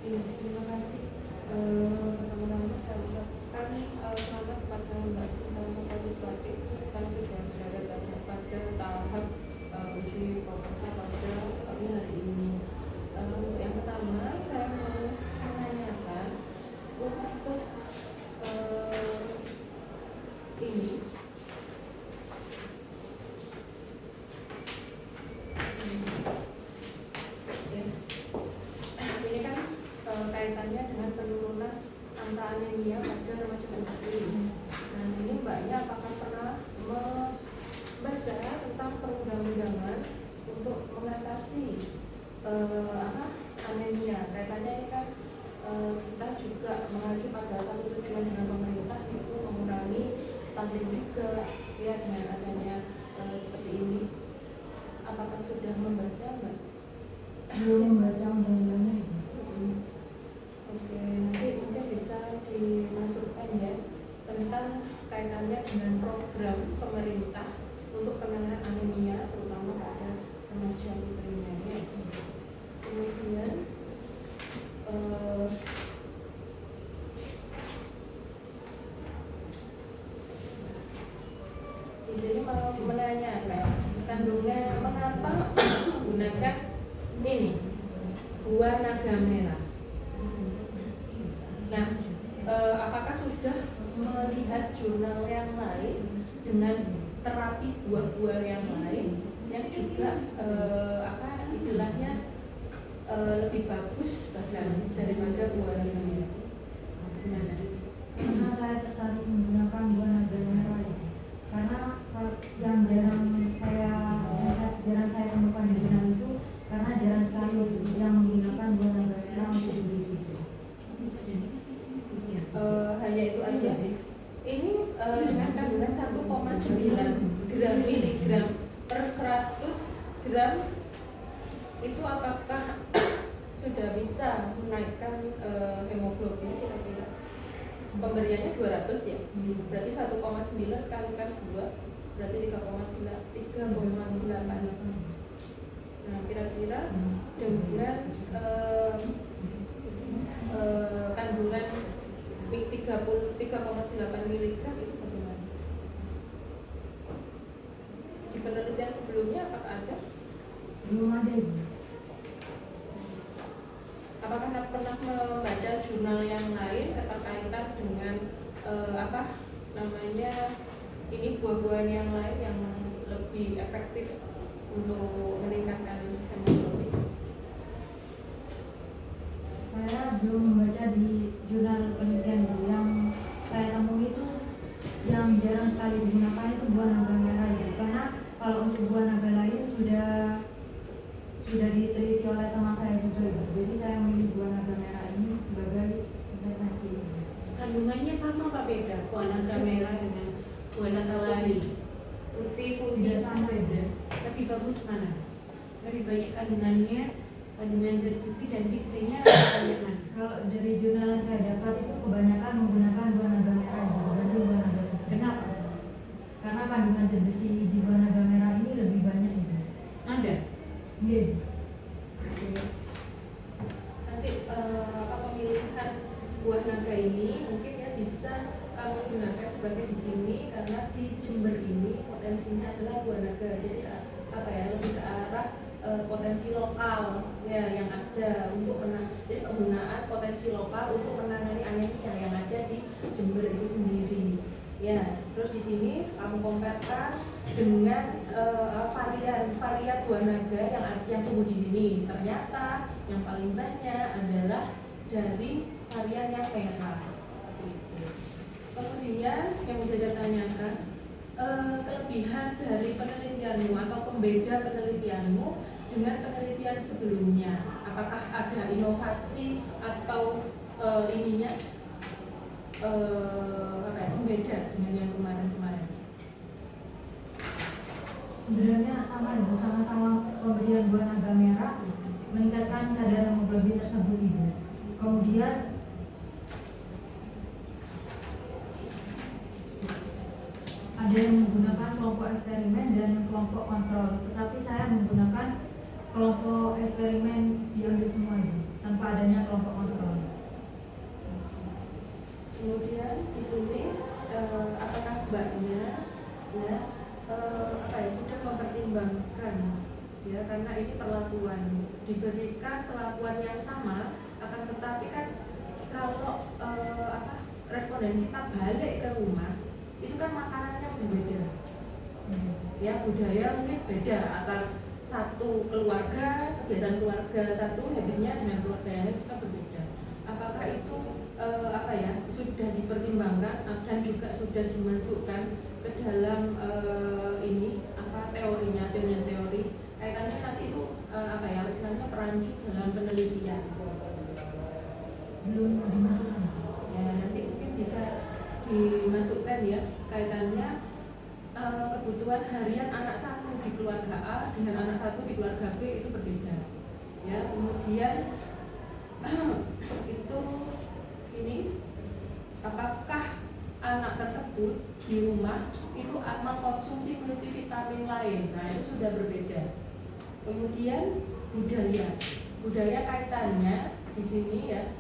Speaker 1: Terima kasih teman-teman. Saya ucapkan selamat kepada Mbak Sisa Bapak Siswati kan sudah berada pada tahap uji proposal pada pagi hari ini. Yang pertama saya mau menanyakan untuk ini. Ini kan kaitannya dengan penurunan angka anemia pada remaja putri. Nah, ini mbaknya apakah pernah membaca tentang perundang-undangan untuk mengatasi anemia? Kaitannya ini kan kita juga mengacu pada satu tujuan dengan pemerintah, yaitu mengurangi stunting juga ya, dengan adanya
Speaker 4: terkait dengan program pemerintah untuk penanganan anemia terutama pada remaja putrinya. Kemudian di sini mau menanyakan kandungan mengapa menggunakan ini buah naga merah. Nah, apakah sudah melihat jurnal yang lain dengan terapi buah-buah yang lain yang juga istilahnya lebih bagus bahkan daripada buah naga merah? Gimana?
Speaker 2: Karena saya tertarik menggunakan buah naga merah itu. Karena yang jarang saya temukan di jurnal itu, karena jarang sekali yang menggunakan buah naga merah untuk dibeli.
Speaker 4: Hanya itu aja sih. Ini dengan kandungan 1,9 gram miligram per 100 gram itu apakah sudah bisa menaikkan hemoglobin kira-kira? Pemberiannya 200 ya, berarti 1,9 kalikan 2 berarti 3,8. Nah, kira-kira dengan kandungan 3,8 miligram itu bagaimana? Di penelitian sebelumnya apakah ada?
Speaker 2: Belum ada.
Speaker 4: Apakah pernah membaca jurnal yang lain keterkaitan dengan ini buah-buahan yang lain yang lebih efektif untuk meningkatkan hemoglobin?
Speaker 2: Saya belum membaca di jurnal penelitian itu. Yang saya temui itu yang jarang sekali digunakan itu buah naga merah itu. Karena kalau untuk buah naga lain sudah diteliti oleh teman saya juga itu. Jadi saya memilih buah naga merah ini sebagai referensi.
Speaker 4: Kandungannya sama apa beda? Buah naga merah dengan buah naga lain? Putih
Speaker 2: Tidak sama.
Speaker 4: beda. Lebih bagus mana? Lebih banyak kandungan zat besi dan vitaminnya banyak mana?
Speaker 2: Kalau dari jurnal yang saya dapat itu kebanyakan menggunakan buah naga merah itu dibanding buah naga putih.
Speaker 4: Kenapa?
Speaker 2: Karena kandungan zat besi di buah naga merah ini lebih banyak itu.
Speaker 4: Ada.
Speaker 2: Iya.
Speaker 4: Nanti pemilihan buah naga ini mungkin ya bisa kamu gunakan sebagai di sini karena di Jember ini potensinya adalah buah naga. Jadi lebih ke arah potensi lokal ya yang ada untuk jadi penggunaan potensi lokal untuk menangani anemia yang ada di Jember itu sendiri. Ya, terus di sini kamu komparkan dengan varian buah naga yang tumbuh di sini. Ternyata yang paling banyak adalah dari varian yang merah. Kemudian yang bisa saya tanyakan, kelebihan dari penelitianmu atau pembeda penelitianmu dengan penelitian sebelumnya, apakah ada inovasi atau pembeda dengan yang kemarin-kemarin?
Speaker 2: Sebenarnya sama pemberian buah naga merah meningkatkan kadar hemoglobin tersebut itu. Kemudian ada yang menggunakan kelompok eksperimen dan kelompok kontrol, tetapi saya menggunakan kelompok eksperimen diambil semua itu tanpa adanya kelompok kontrol.
Speaker 4: Kemudian di sini apakah mbaknya sudah mempertimbangkan ya, karena ini perlakuan diberikan perlakuan yang sama, akan tetapi kan kalau responden kita balik ke rumah itu kan makanannya berbeda ya, budaya mungkin beda atau satu keluarga, kebiasaan keluarga satu, habitnya dengan keluarga yang lain juga berbeda. Apakah itu sudah dipertimbangkan dan juga sudah dimasukkan ke dalam teorinya, dengan teori kaitannya nanti itu istilahnya perancu dalam penelitian?
Speaker 2: Belum dimasukkan.
Speaker 4: Ya, nanti mungkin bisa dimasukkan ya, kaitannya kebutuhan harian anak satu di keluarga A dengan anak satu di keluarga B itu berbeda ya. Kemudian itu apakah anak tersebut
Speaker 5: tersebut di rumah itu mengkonsumsi multivitamin lain. Nah, itu sudah berbeda. Kemudian budaya kaitannya di sini ya,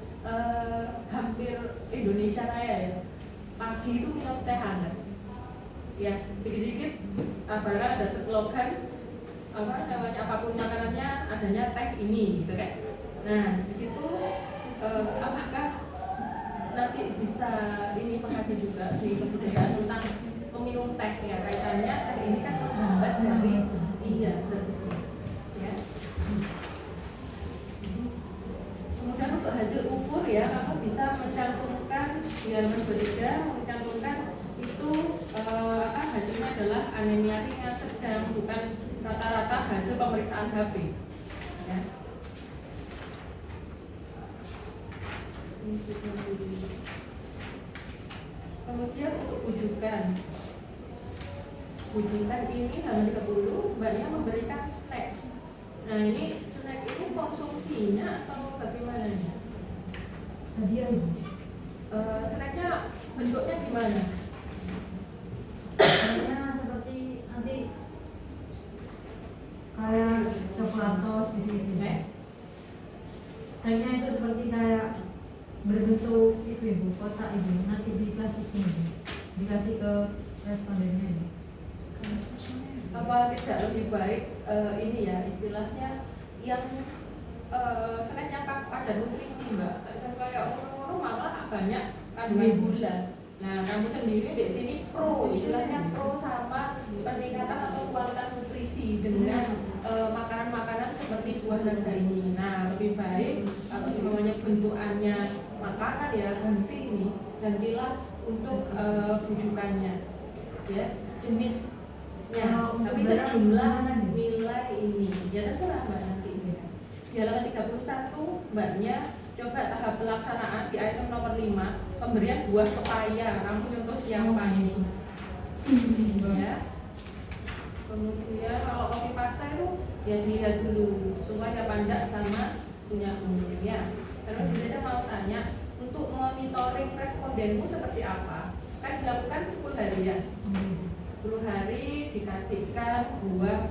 Speaker 5: hampir Indonesia Raya ya, pagi itu minum teh hangat ya, dikit-dikit bahkan ada slogan apapun makanannya adanya teh ini gitu kan. Nah, di situ apakah nanti bisa ini mengkaji juga di kebudayaan tentang meminum teh ya, kaitannya teh ini kan menghambat dari zat besi ya. Kemudian untuk hasil ukur ya, kamu bisa mencantumkan di halaman berikutnya, mencantumkan itu hasilnya adalah anemia ringan sedang, bukan rata-rata hasil pemeriksaan HB ya. Kemudian untuk bujukan ini halaman 30, mbaknya memberikan snack. Nah, ini snack ini konsumsinya atau bagaimana?
Speaker 2: Hadiah ibu.
Speaker 5: Snacknya bentuknya gimana?
Speaker 2: Kayaknya seperti nanti kayak coklatos gitu. Sayangnya itu seperti kayak berbentuk itu ibu, kotak ibu, nanti di plastik ini dikasih ke respondennya ibu.
Speaker 5: Apa tidak lebih baik ini ya istilahnya yang snacknya ada nutrisi mbak, kayak orang-orang malah banyak kandungan gula. Nah, kamu sendiri di sini istilahnya pro sama peningkatan atau kualitas nutrisi dengan makanan-makanan seperti buah naga ini. Nah, lebih baik kalau semuanya bentukannya makanan ya gantilah untuk bujukannya ya, jenisnya, tapi sejumlah nilai ini ya terserah mbak nanti. Di halaman 31 mbaknya coba tahap pelaksanaan di item nomor 5, pemberian buah pepaya. Kamu contoh siapa ini ya. Kemudian kalau kopi pasta itu ya dilihat dulu semuanya pandai sama punya ya. Terus kita mau tanya untuk monitoring respondenmu seperti apa, kan dilakukan 10 hari ya. 10 hari dikasihkan buah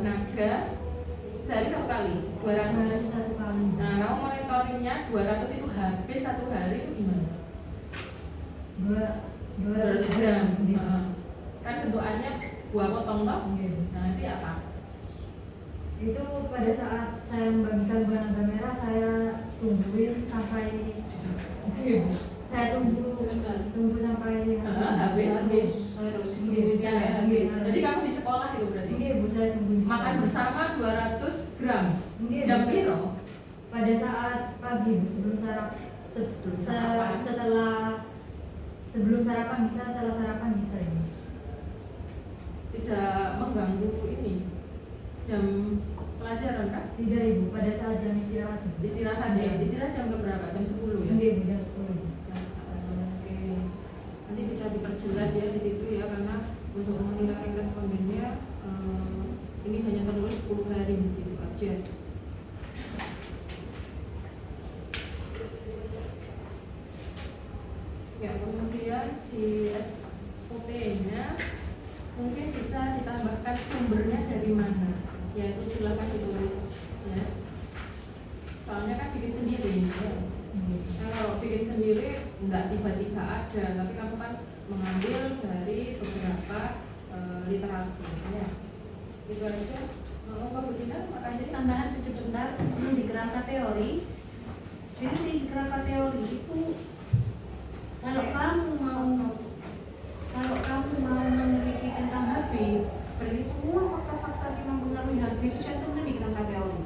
Speaker 5: naga sehari 1 kali, 200. Nah, kamu monitoringnya 200 itu habis 1 hari itu gimana? 200 gram. Kan bentukannya buah potong toh? Nah, itu apa?
Speaker 2: Itu pada saat saya membagikan buah naga merah, saya tungguin sampai saya tunggu sampai
Speaker 5: habis. Jadi kamu di sekolah itu berarti?
Speaker 2: Iya bu, saya tunggu
Speaker 5: makan bersama 200 gram. Jam piro?
Speaker 2: Pada saat pagi bu, sebelum sarapan, sebelum sarapan bisa, setelah sarapan bisa ya.
Speaker 5: Tidak mengganggu ini jam pelajaran kan?
Speaker 2: Tidak ibu, pada saat jam istirahat.
Speaker 5: Istirahat ya? Istirahat jam berapa? Jam 10 ya?
Speaker 2: Iya bu, jam 10.
Speaker 5: Oke. Nanti bisa diperjelas ya di situ ya, karena untuk monitoring respondennya ini hanya tertulis 10 hari gitu aja. Ya, kemudian di SOP-nya mungkin bisa ditambahkan sumbernya dari mana, yaitu silakan ditulis ya. Soalnya kan bikin sendiri ya. Kalau bikin sendiri enggak tiba-tiba ada, tapi kamu kan mengambil dari beberapa literatur ya. Itu aja. Mau Mbak Budina, makasih.
Speaker 4: Tambahan sebentar di kerangka teori. Jadi di kerangka teori itu kalau kamu mau memiliki tentang HB, berarti semua faktor-faktor yang mempengaruhi HB itu cantumkan di kerangka teori.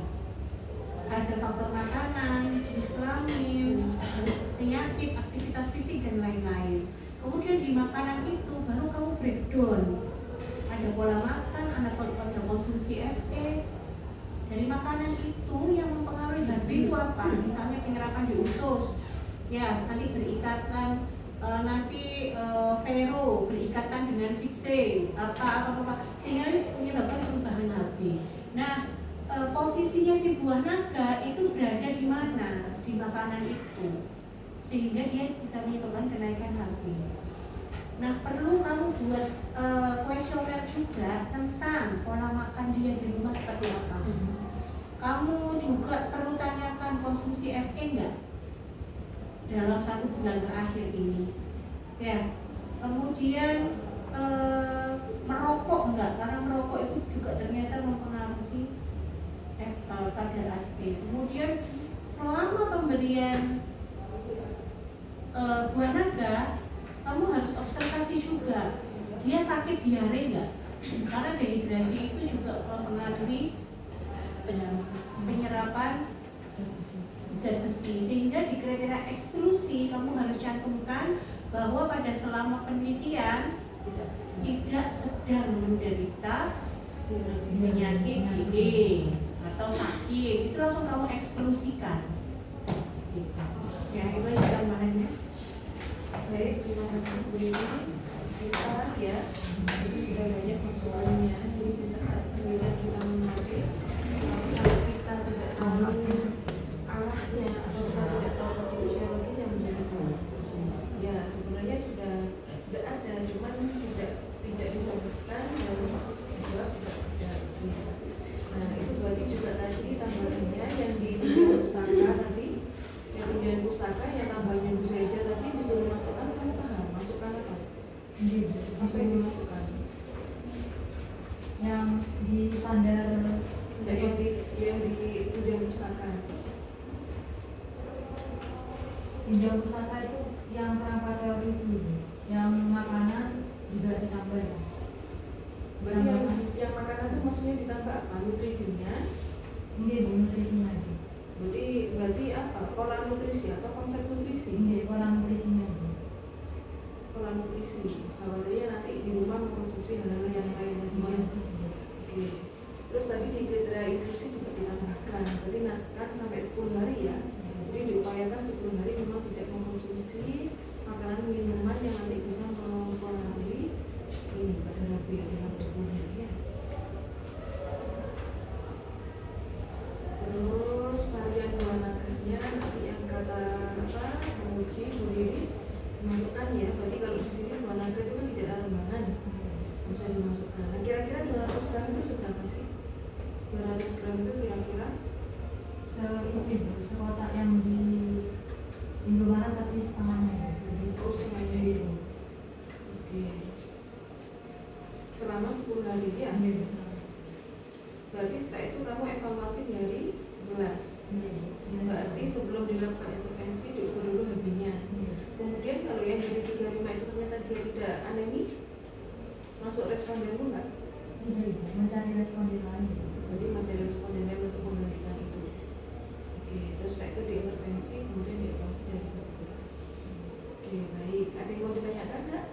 Speaker 4: Ada faktor makanan, jenis kelamin, penyakit, aktivitas fisik dan lain-lain. Kemudian di makanan itu baru kamu breakdown. Ada pola makan, ada konsumsi FE. Dari makanan itu yang mempengaruhi HB itu apa? Misalnya penyerapan di usus, ya nanti berikatan Vero berikatan dengan fixe apa sehingga menyebabkan perubahan HB. Nah, posisinya si buah naga itu berada di mana di makanan itu sehingga dia bisa menyebabkan kenaikan HB. Nah, perlu kamu buat kuesioner juga tentang pola makan dia di rumah seperti apa. Kamu juga perlu tanyakan konsumsi FE enggak dalam 1 bulan terakhir ini. Ya, kemudian merokok enggak, karena merokok itu juga ternyata mempengaruhi kadar FE. Kemudian selama pemberian buah naga, kamu harus observasi juga dia sakit diare enggak, karena dehidrasi itu juga mempengaruhi penyerapan zat besi, sehingga di kriteria eksklusi kamu harus cantumkan bahwa pada selama penelitian tidak sedang menderita penyakit ini atau sakit, itu langsung kamu eksklusikan. Ya, itu aja tambahannya. Baik, terima kasih Bu Iris. Kita ya, itu sudah banyak masukannya, jadi bisa kemudian kita mengerti kalau kita tidak tahu arahnya atau kita tidak tahu fisiologi yang menjadi baik. Ya, sebenarnya sudah ada, cuman tidak difokuskan dan juga tidak bisa. Nah, itu berarti juga tadi tambahannya yang di pustaka tadi, yang pinjaman pustaka yang tambahnya Bu Saida tadi bisa dimasukkan, kamu paham? Masukkan apa? Apa yang dimasukkan?
Speaker 2: Yang di standar
Speaker 4: Yang di pinjaman pustaka.
Speaker 2: pinjam pusaka itu yang kerangka teori itu, yang makanan juga disampaikan.
Speaker 4: Berarti yang makanan itu maksudnya ditambah apa? Nutrisinya?
Speaker 2: Ini Bu, nutrisinya itu.
Speaker 4: Berarti apa? Pola nutrisi atau konsep nutrisi?
Speaker 2: Ini pola nutrisinya itu.
Speaker 4: Pola nutrisi. Khawatirnya nanti di rumah mengkonsumsi hal-hal yang lain tadi ya. Oke. Terus tadi di kriteria inklusi juga ditambahkan. Berarti kan sampai 10 hari ya. Jadi diupayakan 10 hari memang tidak mengkonsumsi makanan minuman yang nanti bisa mempengaruhi ini pada nabi dalam tubuhnya ya. Terus varian buah naganya nanti yang kata apa menguji Bu Iris dimasukkan ya. Berarti kalau di sini buah naga itu kan tidak rembangan, bisa dimasukkan. Nah, kira-kira 200 gram itu seberapa sih? 200 gram itu kira-kira
Speaker 2: Ini Bu, sekotak yang di Indomaret tapi setengahnya. Jadi
Speaker 4: setengahnya itu. Oke. Selama 10 hari ya. Berarti setelah itu kamu evaluasi dari 11. Berarti sebelum dilakukan intervensi diukur dulu HB-nya. Kemudian kalau yang dari 35 itu ternyata dia tidak anemi, masuk respondenmu enggak?
Speaker 2: Tidak Ibu, mencari responden lain.
Speaker 4: Berarti mencari responden lain untuk menggantikan itu. Oke, terus setelah itu diintervensi, kemudian dievaluasi dari ke-11. Oke, baik. Ada yang mau ditanyakan enggak?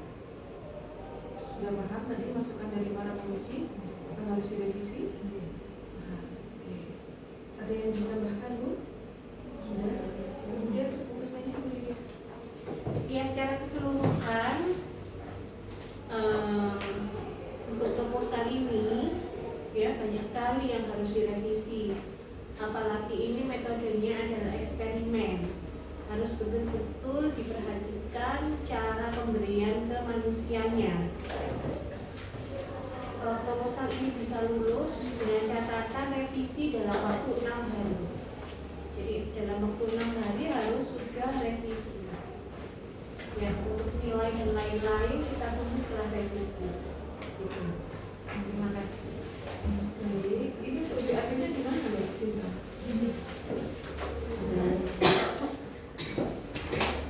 Speaker 4: Sudah paham tadi masukan dari para penguji yang harus direvisi? Oke. Ada yang ditambahkan Bu? Sudah. Kemudian keputusannya Bu Iris. Ya, secara keseluruhan untuk proposal ini ya banyak sekali yang harus direvisi. Apalagi ini metodenya adalah eksperimen, harus betul-betul diperhatikan cara pemberian ke manusianya. Proposal ini bisa lulus dengan catatan revisi dalam waktu 6 hari. Jadi dalam waktu 6 hari harus sudah revisi. Ya, untuk nilai dan lain-lain kita tunggu setelah revisi.